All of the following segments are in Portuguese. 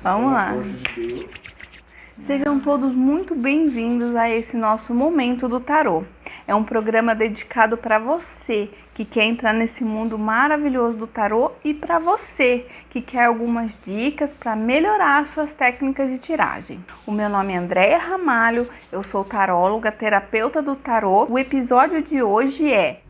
Vamos lá. Sejam todos muito bem-vindos a esse nosso Momento do Tarô. É um programa dedicado para você que quer entrar nesse mundo maravilhoso do tarô e para você que quer algumas dicas para melhorar suas técnicas de tiragem. O meu nome é Andréia Ramalho, eu sou taróloga, terapeuta do tarô. O episódio de hoje é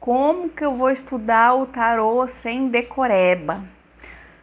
como que eu vou estudar o tarô sem decoreba?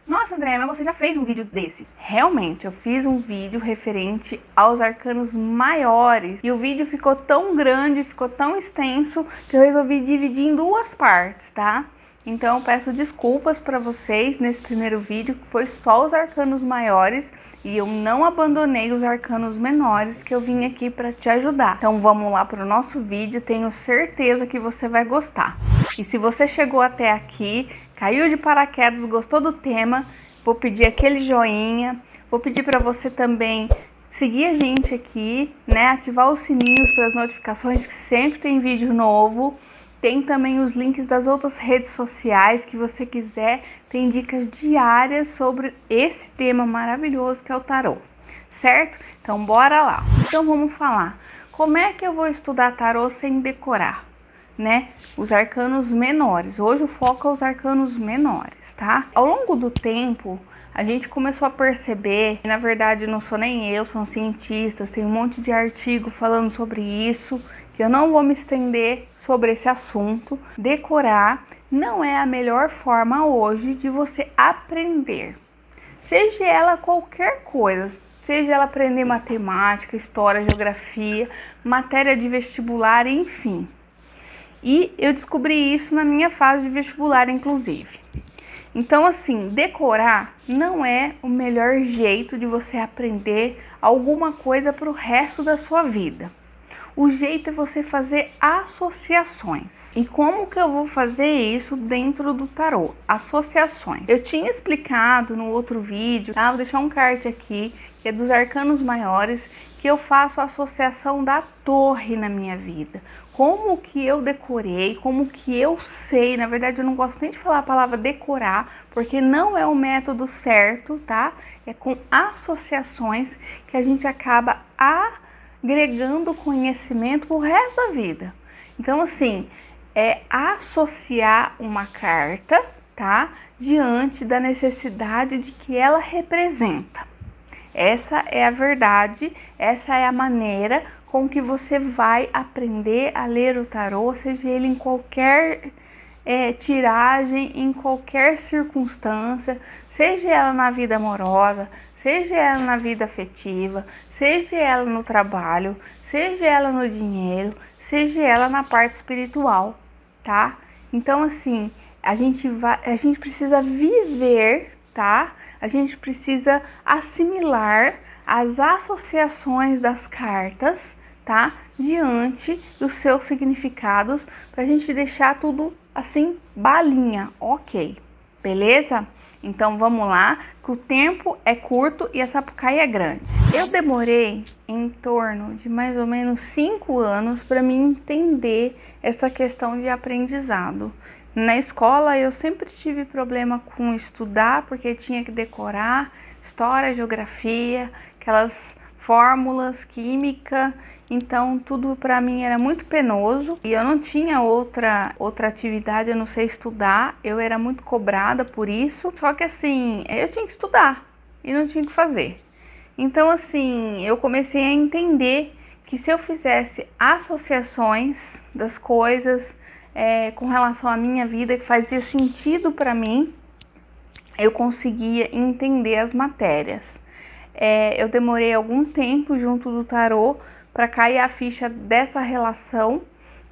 Nossa, André, mas você já fez um vídeo desse? Realmente, eu fiz um vídeo referente aos arcanos maiores e o vídeo ficou tão grande, ficou tão extenso que eu resolvi dividir em duas partes, tá? Então eu peço desculpas para vocês nesse primeiro vídeo, que foi só os arcanos maiores e eu não abandonei os arcanos menores, que eu vim aqui para te ajudar. Então vamos lá para o nosso vídeo, tenho certeza que você vai gostar. E se você chegou até aqui, caiu de paraquedas, gostou do tema, vou pedir aquele joinha, vou pedir para você também seguir a gente aqui, né? Ativar os sininhos para as notificações, que sempre tem vídeo novo. Tem também os links das outras redes sociais que você quiser. Tem dicas diárias sobre esse tema maravilhoso que é o tarô, certo? Então bora lá. Então vamos falar. Como é que eu vou estudar tarô sem decorar, né? Os arcanos menores. Hoje o foco é os arcanos menores, tá? Ao longo do tempo, a gente começou a perceber, e na verdade não sou nem eu, são cientistas, tem um monte de artigo falando sobre isso, que eu não vou me estender sobre esse assunto. Decorar não é a melhor forma hoje de você aprender. Seja ela qualquer coisa, seja ela aprender matemática, história, geografia, matéria de vestibular, enfim. E eu descobri isso na minha fase de vestibular, inclusive. Então, assim, decorar não é o melhor jeito de você aprender alguma coisa para o resto da sua vida. O jeito é você fazer associações. E como que eu vou fazer isso dentro do tarô? Associações. Eu tinha explicado no outro vídeo, tá? Vou deixar um card aqui, que é dos arcanos maiores, que eu faço a associação da torre na minha vida. Como que eu decorei, como que eu sei, na verdade eu não gosto nem de falar a palavra decorar, porque não é o método certo, tá? É com associações que a gente acaba agregando conhecimento pro resto da vida. Então, assim, é associar uma carta, tá? Diante da necessidade de que ela representa. Essa é a verdade, essa é a maneira com que você vai aprender a ler o tarô, seja ele em qualquer tiragem, em qualquer circunstância, seja ela na vida amorosa, seja ela na vida afetiva, seja ela no trabalho, seja ela no dinheiro, seja ela na parte espiritual, tá? Então, assim, a gente precisa viver, tá? A gente precisa assimilar as associações das cartas, tá? Diante dos seus significados, pra gente deixar tudo assim, balinha, ok, beleza? Então vamos lá, que o tempo é curto e a Sapucaí é grande. Eu demorei em torno de mais ou menos 5 anos para me entender essa questão de aprendizado. Na escola eu sempre tive problema com estudar, porque tinha que decorar história, geografia, aquelas fórmulas, química, então tudo para mim era muito penoso e eu não tinha outra atividade a não ser estudar. Eu era muito cobrada por isso, só que assim, eu tinha que estudar e não tinha que fazer. Então assim, eu comecei a entender que se eu fizesse associações das coisas com relação à minha vida, que fazia sentido para mim, eu conseguia entender as matérias. Eu demorei algum tempo junto do tarô para cair a ficha dessa relação,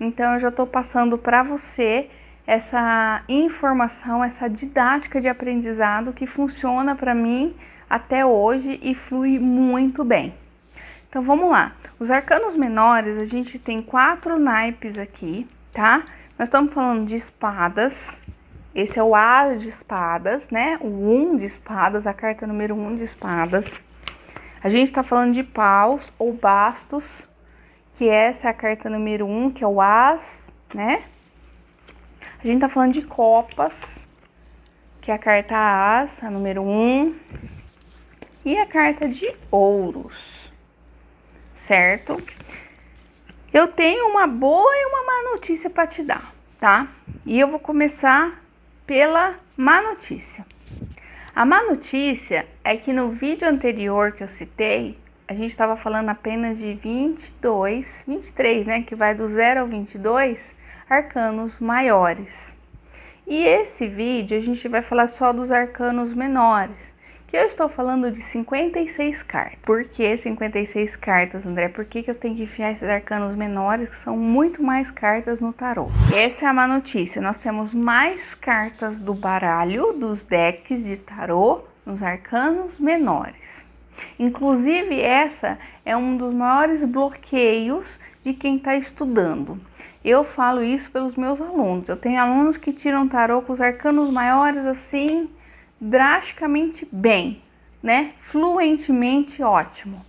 então eu já estou passando para você essa informação, essa didática de aprendizado que funciona para mim até hoje e flui muito bem. Então vamos lá, os arcanos menores, a gente tem 4 naipes aqui, tá? Nós estamos falando de espadas, esse é o As de espadas, né? O 1 de espadas, a carta número 1 de espadas. A gente tá falando de paus ou bastos, que essa é a carta número 1, que é o As, né? A gente tá falando de copas, que é a carta As, a número 1, e a carta de ouros, certo? Eu tenho uma boa e uma má notícia para te dar, tá? E eu vou começar pela má notícia. A má notícia é que no vídeo anterior que eu citei, a gente estava falando apenas de 23, né? Que vai do 0 ao 22, arcanos maiores. E esse vídeo a gente vai falar só dos arcanos menores, que eu estou falando de 56 cartas. Por que 56 cartas, André? Por que eu tenho que enfiar esses arcanos menores, que são muito mais cartas no tarô? Essa é a má notícia. Nós temos mais cartas do baralho, dos decks de tarô, nos arcanos menores. Inclusive, essa é um dos maiores bloqueios de quem está estudando. Eu falo isso pelos meus alunos. Eu tenho alunos que tiram tarô com os arcanos maiores assim, drasticamente bem, né? Fluentemente ótimo.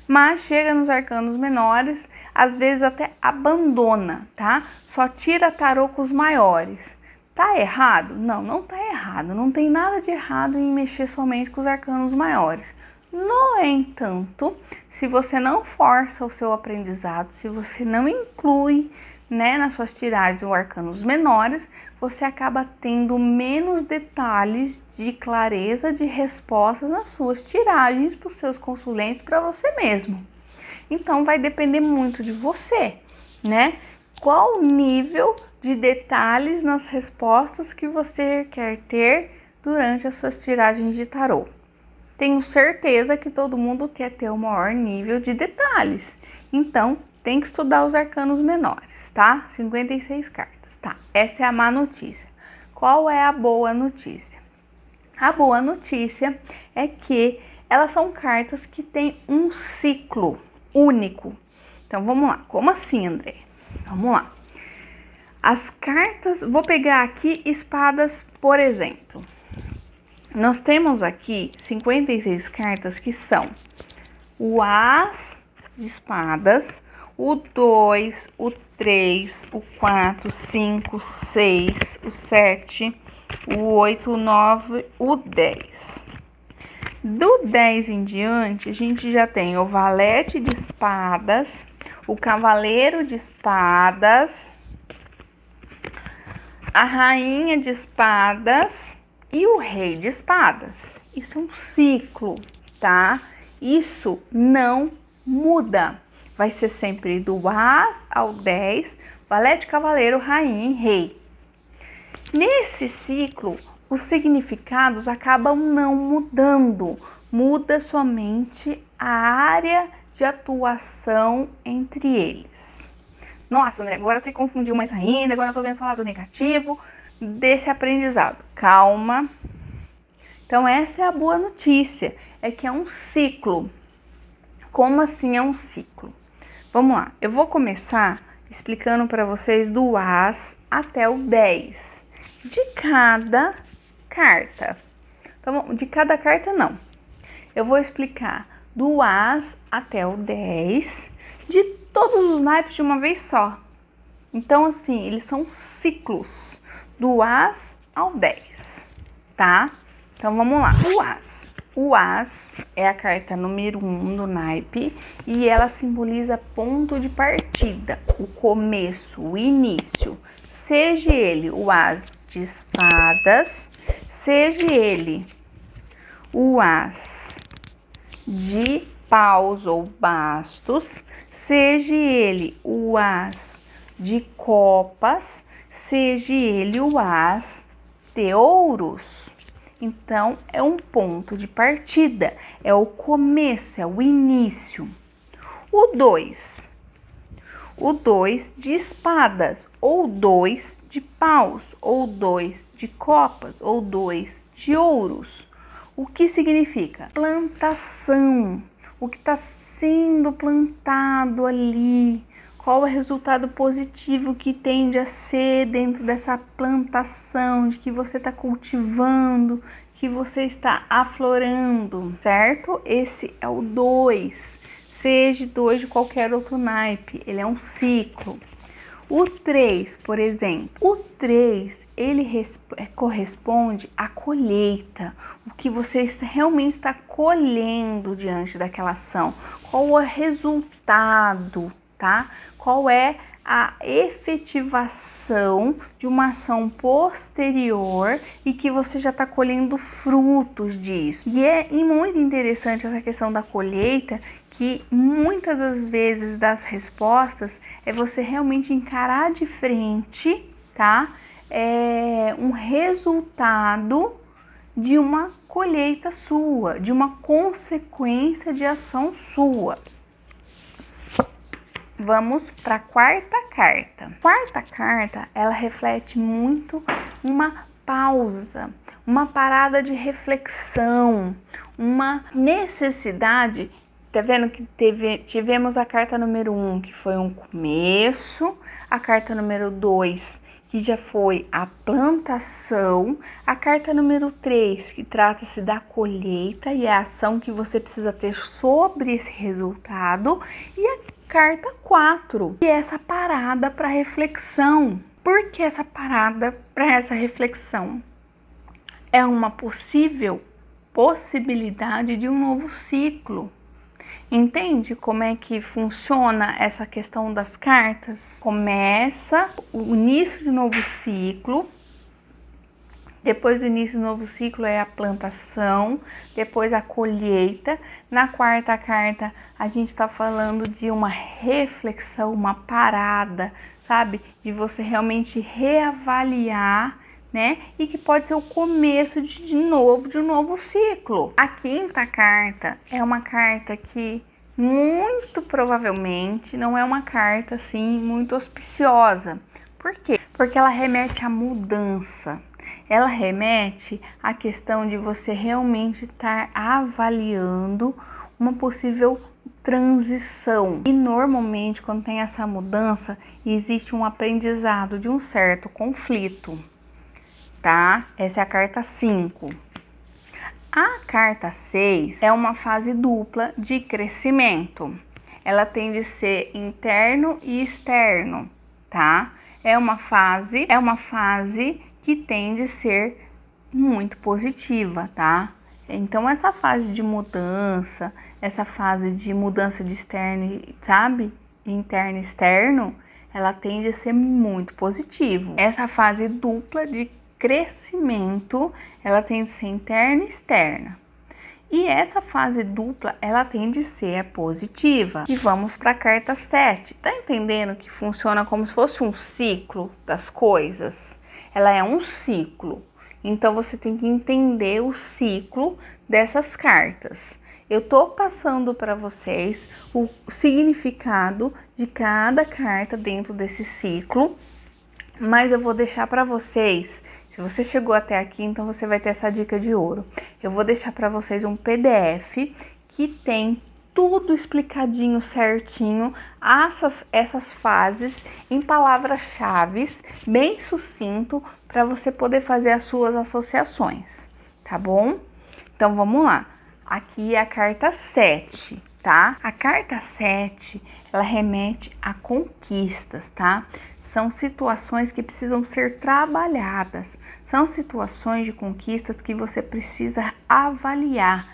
Mas chega nos arcanos menores, às vezes até abandona, tá? Só tira tarô com os maiores. Tá errado? Não, não tá errado. Não tem nada de errado em mexer somente com os arcanos maiores. No entanto, se você não força o seu aprendizado, se você não inclui, né, nas suas tiragens os arcanos menores, você acaba tendo menos detalhes de clareza de resposta nas suas tiragens para os seus consulentes, para você mesmo. Então vai depender muito de você, né? Qual o nível de detalhes nas respostas que você quer ter durante as suas tiragens de tarô. Tenho certeza que todo mundo quer ter o maior nível de detalhes. Então, tem que estudar os arcanos menores, tá? 56 cartas, tá? Essa é a má notícia. Qual é a boa notícia? A boa notícia é que elas são cartas que têm um ciclo único. Então, vamos lá. Como assim, André? Vamos lá. As cartas... Vou pegar aqui espadas, por exemplo. Nós temos aqui 56 cartas que são o As de espadas, o 2, o 3, o 4, 5, 6, o 7, o 8, o 9, o 10. Do 10 em diante, a gente já tem o valete de espadas, o cavaleiro de espadas, a rainha de espadas e o rei de espadas. Isso é um ciclo, tá? Isso não muda. Vai ser sempre do As ao 10, valete, cavaleiro, rainha e rei. Nesse ciclo, os significados acabam não mudando. Muda somente a área de atuação entre eles. Nossa, André, agora você confundiu mais ainda, agora eu tô vendo só o lado negativo desse aprendizado. Calma. Então, essa é a boa notícia, é que é um ciclo. Como assim é um ciclo? Vamos lá, eu vou começar explicando para vocês do As até o 10, de cada carta. Então, de cada carta não. Eu vou explicar do As até o 10, de todos os naipes de uma vez só. Então, assim, eles são ciclos, do As ao 10, tá? Então, vamos lá. O As. O As é a carta número 1 do naipe e ela simboliza ponto de partida, o começo, o início. Seja ele o As de espadas, seja ele o As de paus ou bastos, seja ele o As de copas, seja ele o As de ouros. Então, é um ponto de partida, é o começo, é o início. O 2 de espadas, ou 2 de paus, ou 2 de copas, ou 2 de ouros. O que significa? Plantação, o que está sendo plantado ali. Qual o resultado positivo que tende a ser dentro dessa plantação, de que você está cultivando, que você está aflorando, certo? Esse é o 2, seja 2 de qualquer outro naipe, ele é um ciclo. O 3, por exemplo, o 3, ele corresponde à colheita, o que você realmente está colhendo diante daquela ação, qual é o resultado, tá? Qual é a efetivação de uma ação posterior e que você já está colhendo frutos disso. E é muito interessante essa questão da colheita, que muitas das vezes das respostas é você realmente encarar de frente, tá? Um resultado de uma colheita sua, de uma consequência de ação sua. Vamos para a quarta carta. Quarta carta, ela reflete muito uma pausa, uma parada de reflexão, uma necessidade. Tá vendo que tivemos a carta número 1, que foi um começo, a carta número 2, que já foi a plantação, a carta número 3, que trata-se da colheita e a ação que você precisa ter sobre esse resultado, e a carta 4, que é essa parada para reflexão. Por que essa parada para essa reflexão? É uma possibilidade de um novo ciclo. Entende como é que funciona essa questão das cartas? Começa o início de um novo ciclo. Depois do início do novo ciclo é a plantação, depois a colheita. Na quarta carta, a gente está falando de uma reflexão, uma parada, sabe? De você realmente reavaliar, né? E que pode ser o começo de um novo ciclo. A quinta carta é uma carta que muito provavelmente não é uma carta assim muito auspiciosa. Por quê? Porque ela remete à mudança. Ela remete à questão de você realmente estar avaliando uma possível transição. E normalmente, quando tem essa mudança, existe um aprendizado de um certo conflito, tá? Essa é a carta 5. A carta 6 é uma fase dupla de crescimento. Ela tem de ser interno e externo, tá? É uma fase que tende a ser muito positiva, tá? Então, essa fase de mudança, de externo, sabe? Interno e externo, ela tende a ser muito positiva. Essa fase dupla de crescimento, ela tende a ser interna e externa. E essa fase dupla, ela tende a ser positiva. E vamos para a carta 7. Tá entendendo que funciona como se fosse um ciclo das coisas? Ela é um ciclo. Então, você tem que entender o ciclo dessas cartas. Eu tô passando para vocês o significado de cada carta dentro desse ciclo, mas eu vou deixar para vocês. Se você chegou até aqui, então você vai ter essa dica de ouro. Eu vou deixar para vocês um PDF que tem tudo explicadinho certinho, essas fases em palavras-chave, bem sucinto, para você poder fazer as suas associações, tá bom? Então vamos lá. Aqui é a carta 7, tá? A carta 7, ela remete a conquistas, tá? São situações que precisam ser trabalhadas. São situações de conquistas que você precisa avaliar.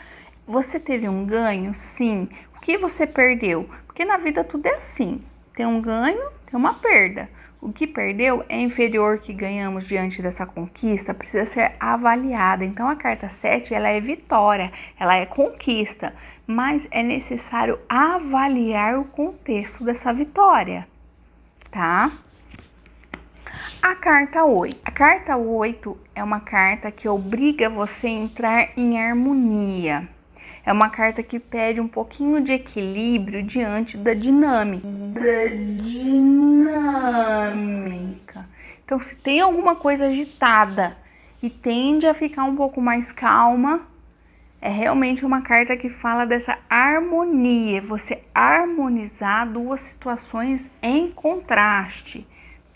Você teve um ganho? Sim. O que você perdeu? Porque na vida tudo é assim. Tem um ganho, tem uma perda. O que perdeu é inferior ao que ganhamos diante dessa conquista, precisa ser avaliada. Então, a carta 7, ela é vitória, ela é conquista, mas é necessário avaliar o contexto dessa vitória, tá? A carta 8. A carta 8 é uma carta que obriga você a entrar em harmonia. É uma carta que pede um pouquinho de equilíbrio diante da dinâmica. Então, se tem alguma coisa agitada e tende a ficar um pouco mais calma, é realmente uma carta que fala dessa harmonia. Você harmonizar duas situações em contraste,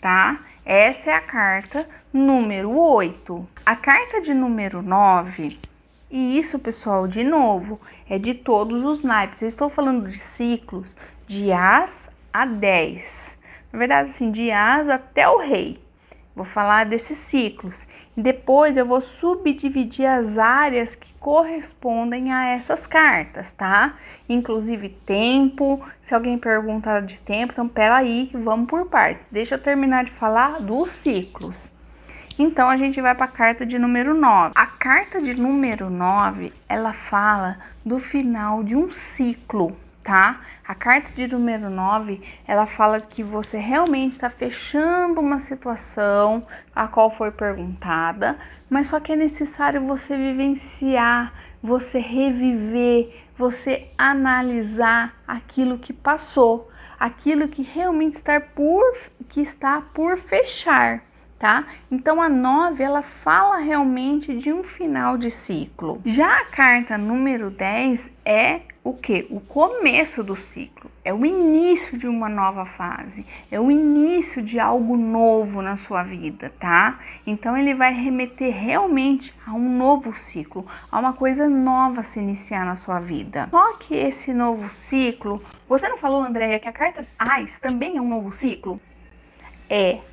tá? Essa é a carta número 8. A carta de número 9... E isso, pessoal, de novo, é de todos os naipes. Eu estou falando de ciclos de As a 10. Na verdade, assim, de As até o Rei. Vou falar desses ciclos. E depois eu vou subdividir as áreas que correspondem a essas cartas, tá? Inclusive tempo. Se alguém perguntar de tempo, então peraí, vamos por parte. Deixa eu terminar de falar dos ciclos. Então, a gente vai para a carta de número 9. A carta de número 9, ela fala do final de um ciclo, tá? A carta de número 9, ela fala que você realmente está fechando uma situação a qual foi perguntada, mas só que é necessário você vivenciar, você reviver, você analisar aquilo que passou, aquilo que realmente está por fechar. Tá? Então a 9 ela fala realmente de um final de ciclo. Já a carta número 10 é o que? O começo do ciclo, é o início de uma nova fase, é o início de algo novo na sua vida, tá? Então ele vai remeter realmente a um novo ciclo, a uma coisa nova se iniciar na sua vida. Só que esse novo ciclo, você não falou, Andréia, que a carta As também é um novo ciclo?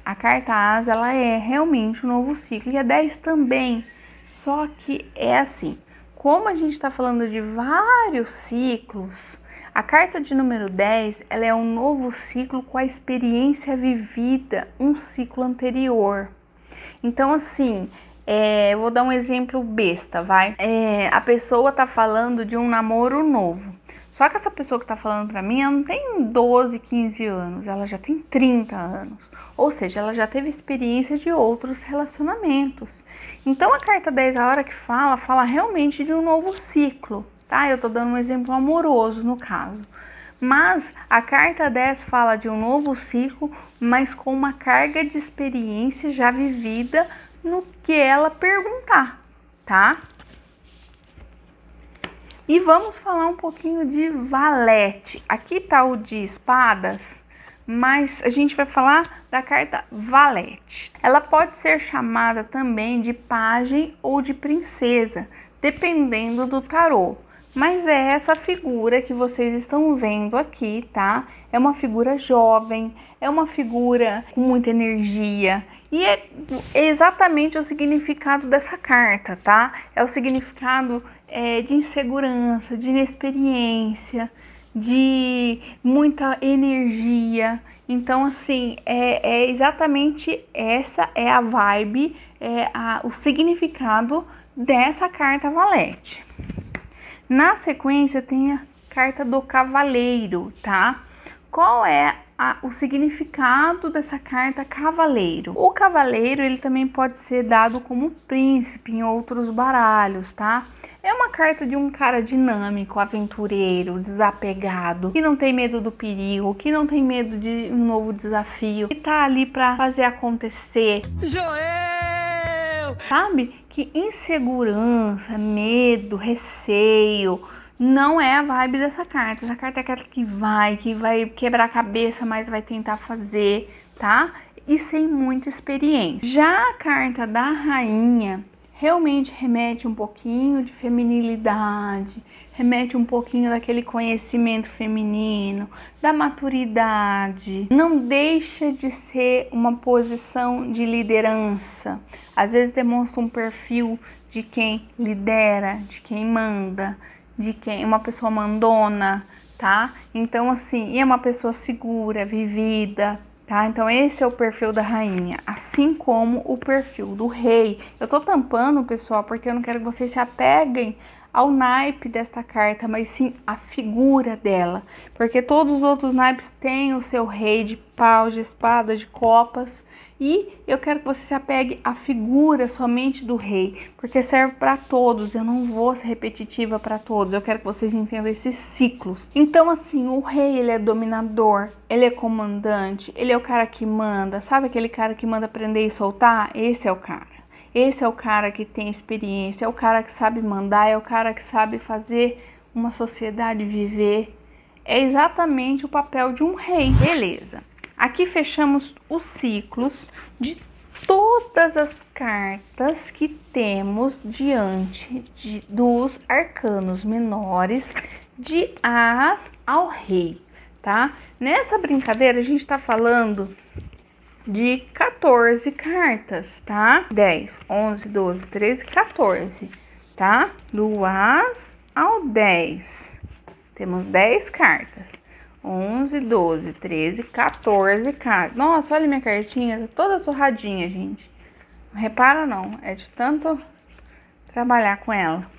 A carta As, ela é realmente um novo ciclo, e a 10 também, só que é assim, como a gente está falando de vários ciclos, a carta de número 10, ela é um novo ciclo com a experiência vivida, um ciclo anterior. Então, assim, eu vou dar um exemplo besta, vai? A pessoa tá falando de um namoro novo. Só que essa pessoa que tá falando pra mim, ela não tem 12, 15 anos, ela já tem 30 anos. Ou seja, ela já teve experiência de outros relacionamentos. Então, a carta 10, a hora que fala realmente de um novo ciclo, tá? Eu tô dando um exemplo amoroso no caso. Mas a carta 10 fala de um novo ciclo, mas com uma carga de experiência já vivida no que ela perguntar, tá? E vamos falar um pouquinho de valete. Aqui tá o de espadas, mas a gente vai falar da carta valete. Ela pode ser chamada também de pajem ou de princesa, dependendo do tarô. Mas é essa figura que vocês estão vendo aqui, tá? É uma figura jovem, é uma figura com muita energia. E é exatamente o significado dessa carta, tá? É o significado de insegurança, de inexperiência, de muita energia. Então, assim, exatamente essa é a vibe, o significado dessa carta valete. Na sequência tem a carta do cavaleiro, tá? Qual é o significado dessa carta cavaleiro? O cavaleiro, ele também pode ser dado como príncipe em outros baralhos, tá? É uma carta de um cara dinâmico, aventureiro, desapegado, que não tem medo do perigo, que não tem medo de um novo desafio, que tá ali pra fazer acontecer. Joel! Sabe? Que insegurança, medo, receio não é a vibe dessa carta. Essa carta é aquela que vai quebrar a cabeça, mas vai tentar fazer, tá? E sem muita experiência. Já a carta da rainha realmente remete um pouquinho de feminilidade, remete um pouquinho daquele conhecimento feminino, da maturidade. Não deixa de ser uma posição de liderança. Às vezes demonstra um perfil de quem lidera, de quem manda, de quem uma pessoa mandona, tá? Então, assim, é uma pessoa segura, vivida, tá? Então esse é o perfil da rainha, assim como o perfil do rei. Eu tô tampando, pessoal, porque eu não quero que vocês se apeguem ao naipe desta carta, mas sim a figura dela, porque todos os outros naipes têm o seu rei de paus, de espadas, de copas, e eu quero que você se apegue à figura somente do rei, porque serve para todos. Eu não vou ser repetitiva para todos, eu quero que vocês entendam esses ciclos. Então, assim, o rei, ele é dominador, ele é comandante, ele é o cara que manda, sabe aquele cara que manda prender e soltar? Esse é o cara. Esse é o cara que tem experiência, é o cara que sabe mandar, é o cara que sabe fazer uma sociedade viver. É exatamente o papel de um rei. Beleza. Aqui fechamos os ciclos de todas as cartas que temos diante dos arcanos menores de As ao Rei. tá? Nessa brincadeira, a gente tá falando de 14 cartas, tá? 10, 11, 12, 13, 14, tá? Do As ao 10. Temos 10 cartas. 11, 12, 13, 14 cartas. Nossa, olha minha cartinha, tá toda surradinha, gente. Não repara não, é de tanto trabalhar com ela.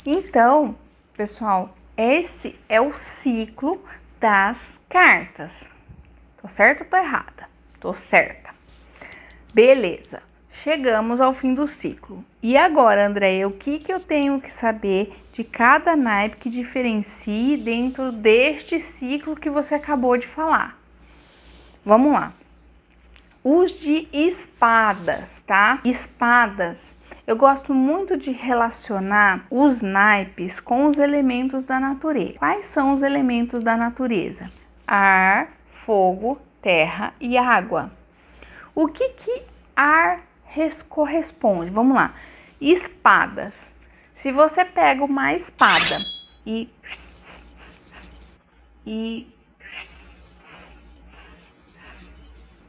Então, pessoal, esse é o ciclo das cartas. Tô certa ou tô errada? Tô certa. Beleza. Chegamos ao fim do ciclo. E agora, Andréia, o que eu tenho que saber de cada naipe que diferencie dentro deste ciclo que você acabou de falar? Vamos lá. Os de espadas, tá? Espadas. Eu gosto muito de relacionar os naipes com os elementos da natureza. Quais são os elementos da natureza? Ar, fogo, terra e água. O que ar corresponde? Vamos lá. Espadas. Se você pega uma espada e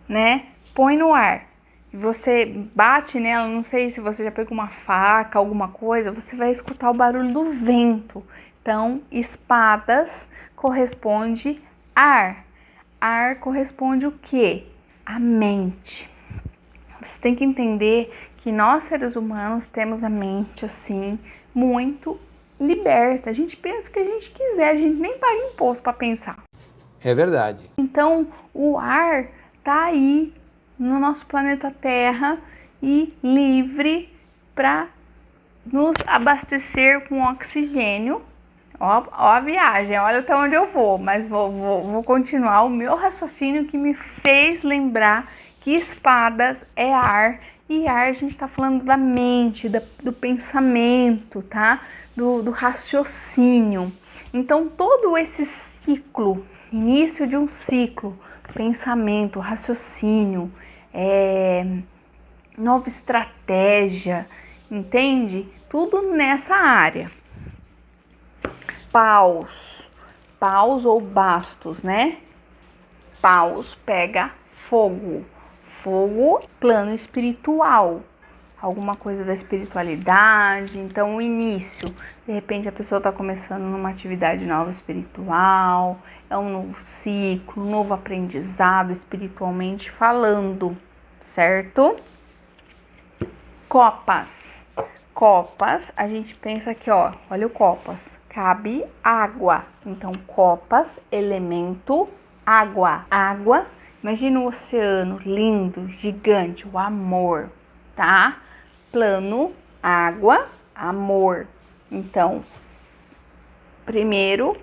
né, põe no ar, e você bate nela, não sei se você já pegou uma faca, alguma coisa, você vai escutar o barulho do vento. Então, espadas corresponde ar. Ar corresponde o quê? A mente. Você tem que entender que nós, seres humanos, temos a mente, assim, muito liberta. A gente pensa o que a gente quiser, a gente nem paga imposto para pensar. É verdade. Então, o ar tá aí no nosso planeta Terra e livre para nos abastecer com oxigênio. Ó a viagem, olha até onde eu vou, mas vou continuar o meu raciocínio que me fez lembrar que espadas é ar, e ar a gente tá falando da mente, do pensamento, tá? Do raciocínio. Então, todo esse ciclo, início de um ciclo, pensamento, raciocínio, nova estratégia, entende? Tudo nessa área. Paus ou bastos, né? Paus pega fogo, plano espiritual, alguma coisa da espiritualidade. Então, o início, de repente a pessoa está começando numa atividade nova espiritual, é um novo ciclo, um novo aprendizado espiritualmente falando, certo? Copas, a gente pensa que, ó, olha o copas, cabe água. Então, copas, elemento, água. Água, imagina o oceano lindo, gigante, o amor, tá? Plano, água, amor. Então, primeiro,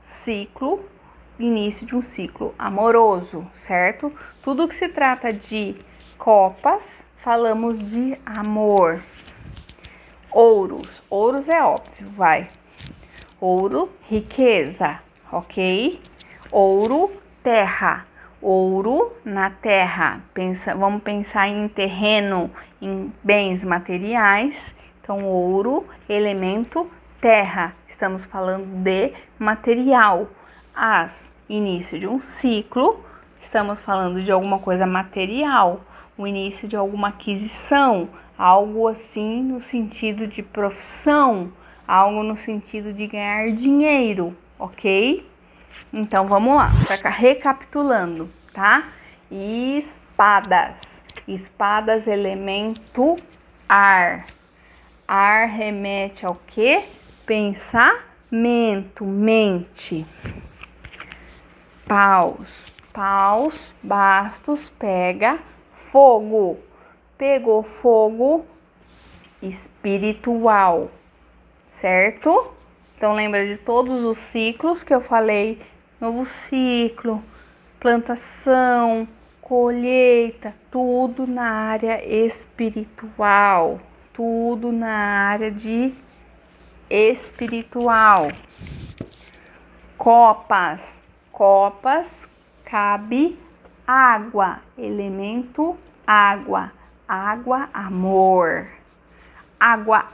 ciclo, início de um ciclo amoroso, certo? Tudo que se trata de copas, falamos de amor. Ouros é óbvio, vai. Ouro, riqueza, ok? Ouro, terra. Ouro na terra. Vamos pensar em terreno, em bens materiais. Então, ouro, elemento, terra. Estamos falando de material. Início de um ciclo. Estamos falando de alguma coisa material. O início de alguma aquisição. Algo assim no sentido de profissão, algo no sentido de ganhar dinheiro, ok? Então vamos lá, para recapitulando, tá? Espadas, elemento ar. Ar remete ao quê? Pensamento, mente. Paus, bastos, pega fogo. Pegou fogo espiritual, certo? Então lembra de todos os ciclos que eu falei, novo ciclo, plantação, colheita, tudo na área espiritual, tudo na área de espiritual. Copas, cabe água, elemento água. Água, amor. Água,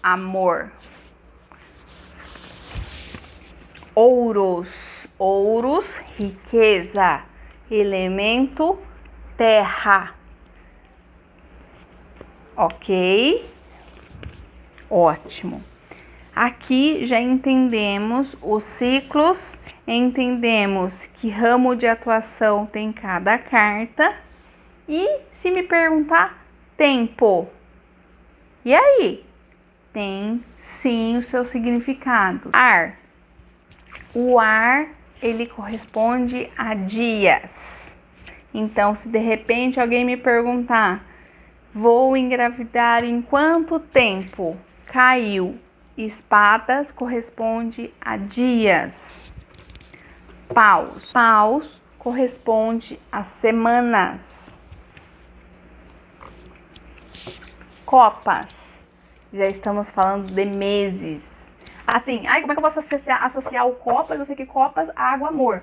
amor. Ouros, ouros, riqueza. Elemento, terra. Ok? Ótimo. Aqui já entendemos os ciclos, entendemos que ramo de atuação tem cada carta. E se me perguntar, tempo. E aí? Tem sim o seu significado. Ar. O ar, ele corresponde a dias. Então, se de repente alguém me perguntar, vou engravidar em quanto tempo? Caiu. Espadas corresponde a dias. Paus. Paus corresponde a semanas. Copas. Já estamos falando de meses. Assim, como é que eu vou associar o copas? Eu sei que copas, água, amor.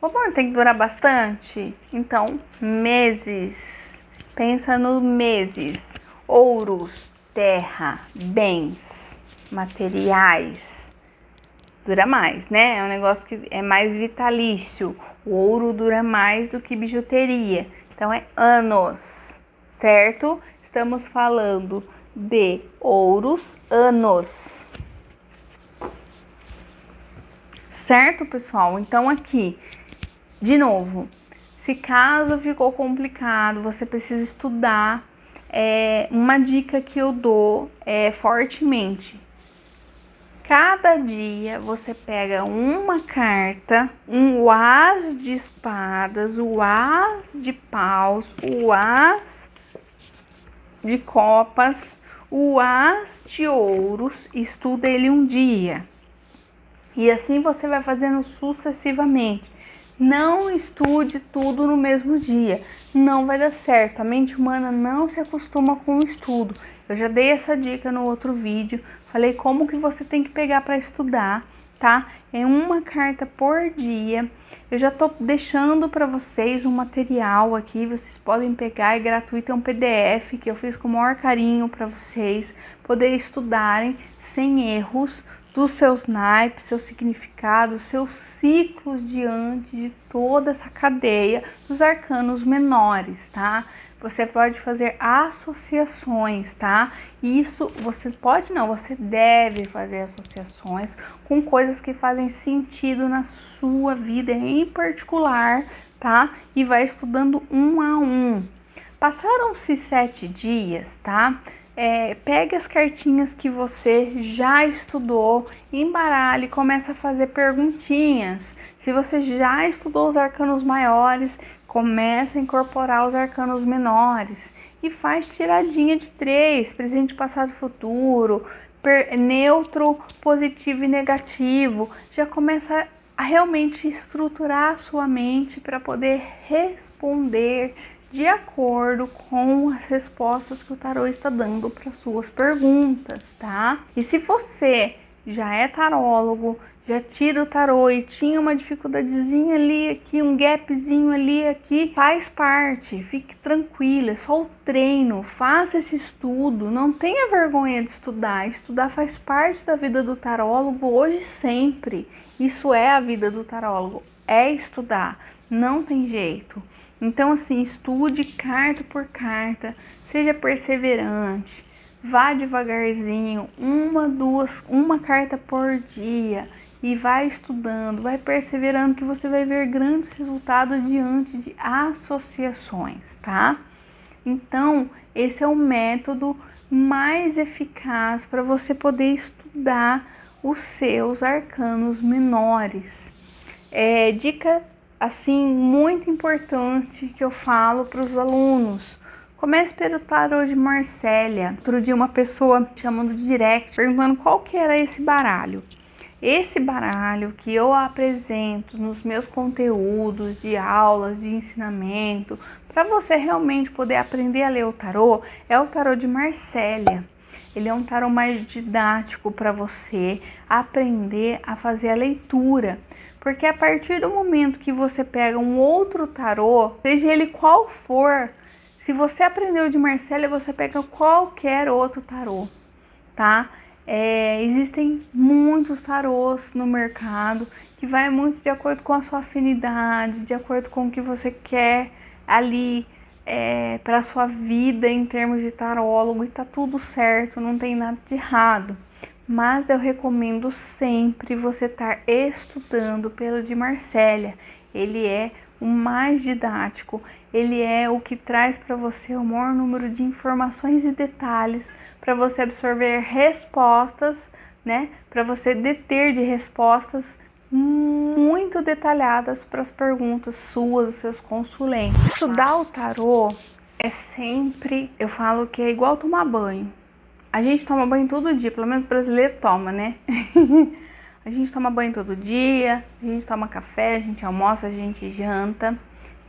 O amor tem que durar bastante? Então, meses. Pensa nos meses. Ouros, terra, bens, materiais. Dura mais, né? É um negócio que é mais vitalício. O ouro dura mais do que bijuteria. Então, é anos, certo? Estamos falando de ouros, anos. Certo, pessoal? Então, aqui, de novo, se caso ficou complicado, você precisa estudar, uma dica que eu dou fortemente. Cada dia você pega uma carta, o as de espadas, o as de paus, o as de copas, o as de ouros, estuda ele um dia. E assim você vai fazendo sucessivamente. Não estude tudo no mesmo dia. Não vai dar certo. A mente humana não se acostuma com o estudo. Eu já dei essa dica no outro vídeo. Falei como que você tem que pegar para estudar, tá? É uma carta por dia. Eu já tô deixando para vocês um material aqui. Vocês podem pegar, é gratuito, é um PDF que eu fiz com o maior carinho para vocês poderem estudarem sem erros dos seus naipes, seus significados, seus ciclos diante de toda essa cadeia dos arcanos menores, tá? Você pode fazer associações, tá? Isso você pode não, você deve fazer associações com coisas que fazem sentido na sua vida em particular, tá? E vai estudando um a um. Passaram-se 7 dias, tá? Pegue as cartinhas que você já estudou, embaralhe e começa a fazer perguntinhas. Se você já estudou os arcanos maiores, começa a incorporar os arcanos menores. E faz tiradinha de 3, presente, passado e futuro, neutro, positivo e negativo. Já começa a realmente estruturar a sua mente para poder responder de acordo com as respostas que o tarô está dando para suas perguntas, tá? E se você já é tarólogo, já tira o tarô e tinha uma dificuldadezinha ali, aqui, um gapzinho ali, aqui, faz parte, fique tranquila, é só o treino, faça esse estudo, não tenha vergonha de estudar, estudar faz parte da vida do tarólogo hoje e sempre, isso é a vida do tarólogo, é estudar, não tem jeito. Então, assim, estude carta por carta, seja perseverante, vá devagarzinho, uma carta por dia e vai estudando, vai perseverando que você vai ver grandes resultados diante de associações, tá? Então, esse é o método mais eficaz para você poder estudar os seus arcanos menores. Dica assim, muito importante que eu falo para os alunos. Comece pelo tarô de Marcélia. Outro dia uma pessoa chamando de direct, perguntando qual que era esse baralho. Esse baralho que eu apresento nos meus conteúdos de aulas, de ensinamento, para você realmente poder aprender a ler o tarô, é o tarô de Marcélia. Ele é um tarô mais didático para você aprender a fazer a leitura. Porque a partir do momento que você pega um outro tarô, seja ele qual for, se você aprendeu de Marcélia, você pega qualquer outro tarô, tá? Existem muitos tarôs no mercado que vai muito de acordo com a sua afinidade, de acordo com o que você quer ali para a sua vida em termos de tarólogo, e tá tudo certo, não tem nada de errado. Mas eu recomendo sempre você estar estudando pelo de Marcélia. Ele é o mais didático, ele é o que traz para você o maior número de informações e detalhes para você absorver respostas, né? Para você deter de respostas muito detalhadas para as perguntas suas, dos seus consulentes. Estudar o tarô é sempre, eu falo que é igual tomar banho. A gente toma banho todo dia, pelo menos o brasileiro toma, né? A gente toma banho todo dia, a gente toma café, a gente almoça, a gente janta.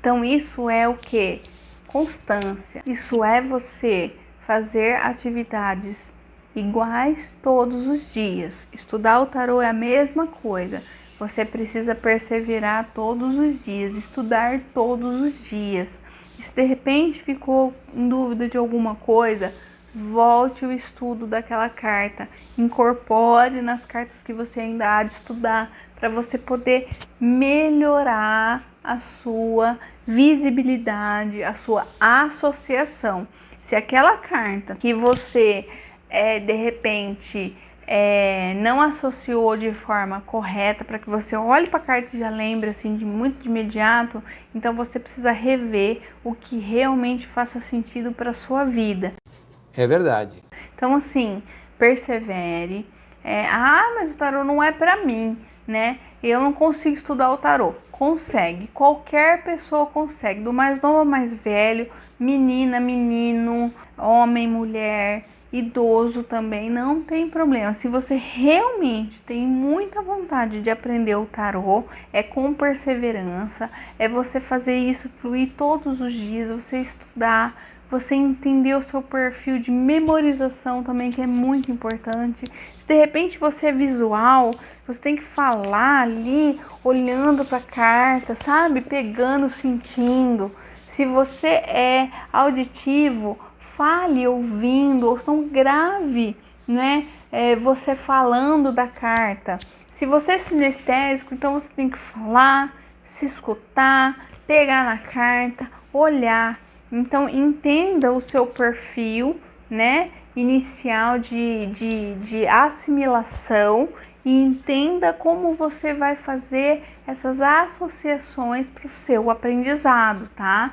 Então isso é o que? Constância. Isso é você fazer atividades iguais todos os dias. Estudar o tarô é a mesma coisa. Você precisa perseverar todos os dias, estudar todos os dias. E se de repente ficou em dúvida de alguma coisa, volte o estudo daquela carta, incorpore nas cartas que você ainda há de estudar, para você poder melhorar a sua visibilidade, a sua associação. Se aquela carta que você de repente não associou de forma correta, para que você olhe para a carta e já lembre assim muito de imediato, então você precisa rever o que realmente faça sentido para a sua vida. É verdade. Então, assim, persevere. Mas o tarô não é para mim, né? Eu não consigo estudar o tarô. Consegue. Qualquer pessoa consegue. Do mais novo ao mais velho, menina, menino, homem, mulher, idoso também, não tem problema. Se você realmente tem muita vontade de aprender o tarô, é com perseverança, é você fazer isso fluir todos os dias, você estudar, você entender o seu perfil de memorização também, que é muito importante. Se de repente você é visual, você tem que falar ali, olhando para a carta, sabe? Pegando, sentindo. Se você é auditivo, fale ouvindo, ou então grave, né? Você falando da carta. Se você é sinestésico, então você tem que falar, se escutar, pegar na carta, olhar. Então, entenda o seu perfil, né, inicial de assimilação, e entenda como você vai fazer essas associações para o seu aprendizado, tá?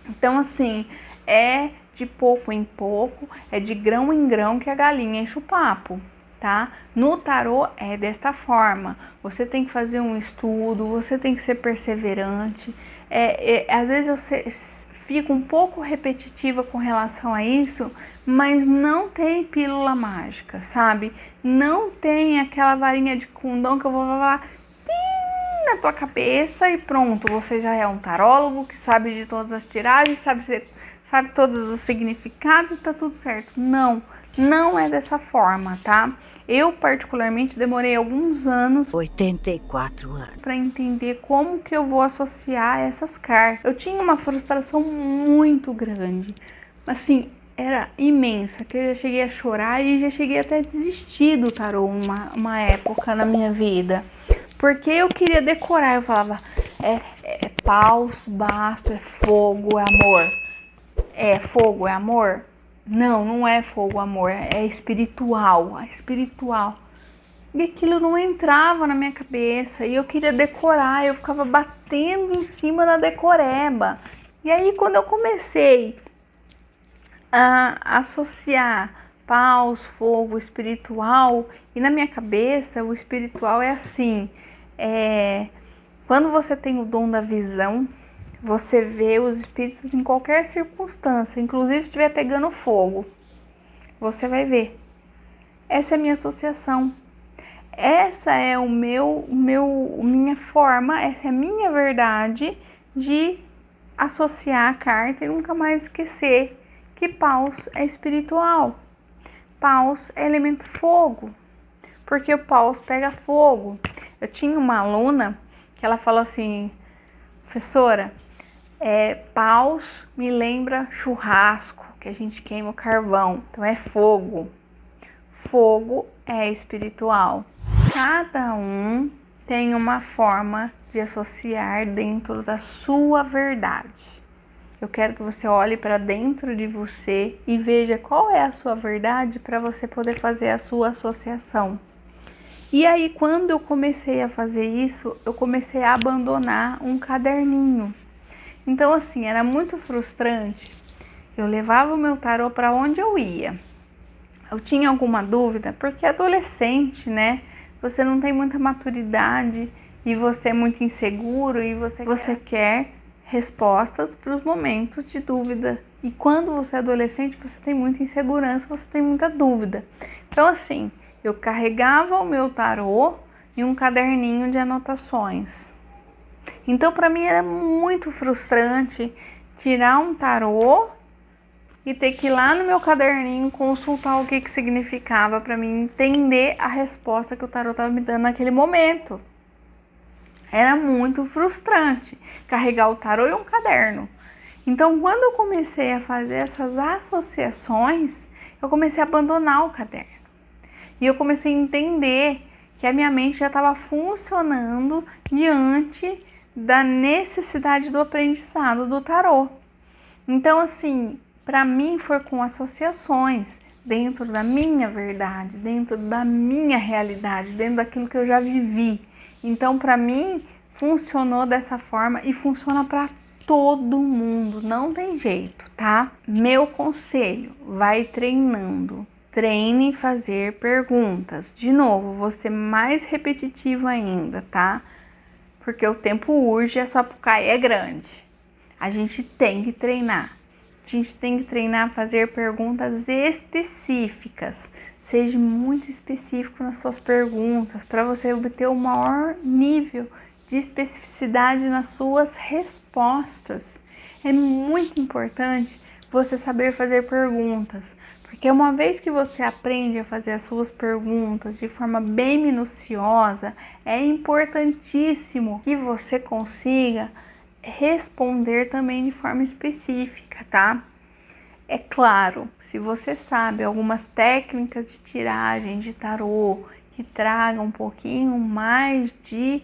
Então, assim, é de pouco em pouco, é de grão em grão que a galinha enche o papo, tá? No tarô é desta forma. Você tem que fazer um estudo, você tem que ser perseverante. Às vezes eu fico um pouco repetitiva com relação a isso, mas não tem pílula mágica, sabe? Não tem aquela varinha de condão que eu vou falar na tua cabeça e pronto, você já é um tarólogo que sabe de todas as tiragens, sabe todos os significados, tá tudo certo. Não é dessa forma, tá? Eu particularmente demorei alguns anos, 84 anos, para entender como que eu vou associar essas cartas. Eu tinha uma frustração muito grande, assim, era imensa, que eu já cheguei a chorar e já cheguei até a desistir do tarô uma época na minha vida. Porque eu queria decorar, eu falava, paus, basto, é fogo, é amor. É fogo, é amor? Não é fogo, amor, é espiritual, é espiritual. E aquilo não entrava na minha cabeça, e eu queria decorar, eu ficava batendo em cima da decoreba. E aí quando eu comecei a associar paus, fogo, espiritual, e na minha cabeça o espiritual é assim, quando você tem o dom da visão, você vê os espíritos em qualquer circunstância, inclusive se estiver pegando fogo, você vai ver. Essa é a minha associação. Essa é minha forma, essa é a minha verdade de associar a carta e nunca mais esquecer que paus é espiritual. Paus é elemento fogo, porque o paus pega fogo. Eu tinha uma aluna que ela falou assim, professora, paus me lembra churrasco, que a gente queima o carvão, então é fogo. fogo é espiritual. Cada um tem uma forma de associar dentro da sua verdade. Eu quero que você olhe para dentro de você e veja qual é a sua verdade para você poder fazer a sua associação. E aí, quando eu comecei a fazer isso, eu comecei a abandonar um caderninho. Então, assim, era muito frustrante. Eu levava o meu tarô para onde eu ia. Eu tinha alguma dúvida, porque adolescente, né? Você não tem muita maturidade e você é muito inseguro e você quer respostas para os momentos de dúvida. E quando você é adolescente, você tem muita insegurança, você tem muita dúvida. Então, assim, eu carregava o meu tarô em um caderninho de anotações. Então, para mim era muito frustrante tirar um tarô e ter que ir lá no meu caderninho consultar o que significava para mim entender a resposta que o tarô estava me dando naquele momento. Era muito frustrante carregar o tarô e um caderno. Então, quando eu comecei a fazer essas associações, eu comecei a abandonar o caderno. E eu comecei a entender que a minha mente já estava funcionando diante da necessidade do aprendizado do tarô. Então, assim, para mim foi com associações dentro da minha verdade, dentro da minha realidade, dentro daquilo que eu já vivi. Então, para mim, funcionou dessa forma e funciona para todo mundo, não tem jeito, tá? Meu conselho, vai treinando. Treine fazer perguntas. De novo, vou ser mais repetitivo ainda, tá? Porque o tempo urge e a Sapucaí é grande. A gente tem que treinar. A gente tem que treinar a fazer perguntas específicas. Seja muito específico nas suas perguntas para você obter o maior nível de especificidade nas suas respostas. É muito importante você saber fazer perguntas, porque uma vez que você aprende a fazer as suas perguntas de forma bem minuciosa, é importantíssimo que você consiga responder também de forma específica, tá? É claro, se você sabe algumas técnicas de tiragem de tarô que tragam um pouquinho mais de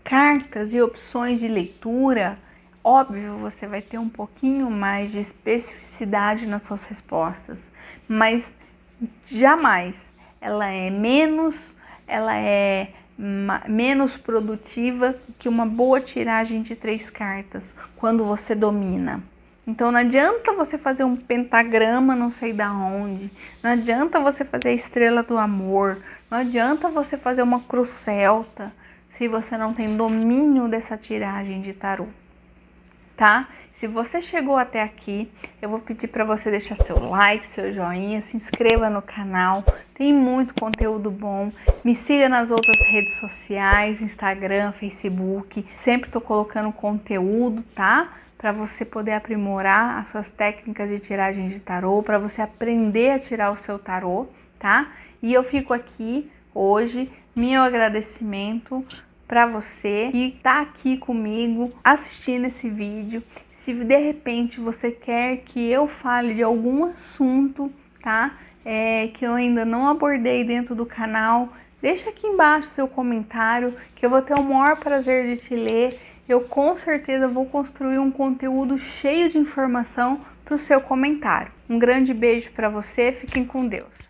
cartas e opções de leitura, óbvio, você vai ter um pouquinho mais de especificidade nas suas respostas, mas jamais ela é menos produtiva que uma boa tiragem de 3 cartas quando você domina. Então não adianta você fazer um pentagrama não sei da onde, não adianta você fazer a estrela do amor, não adianta você fazer uma cruz celta se você não tem domínio dessa tiragem de tarô, tá? Se você chegou até aqui, eu vou pedir para você deixar seu like, seu joinha, se inscreva no canal, tem muito conteúdo bom. Me siga nas outras redes sociais, Instagram, Facebook, sempre tô colocando conteúdo, tá? Para você poder aprimorar as suas técnicas de tiragem de tarô, para você aprender a tirar o seu tarô, tá? E eu fico aqui hoje, meu agradecimento para você que está aqui comigo assistindo esse vídeo. Se de repente você quer que eu fale de algum assunto, tá? Que eu ainda não abordei dentro do canal, deixa aqui embaixo seu comentário que eu vou ter o maior prazer de te ler. Eu com certeza vou construir um conteúdo cheio de informação para o seu comentário. Um grande beijo para você, fiquem com Deus.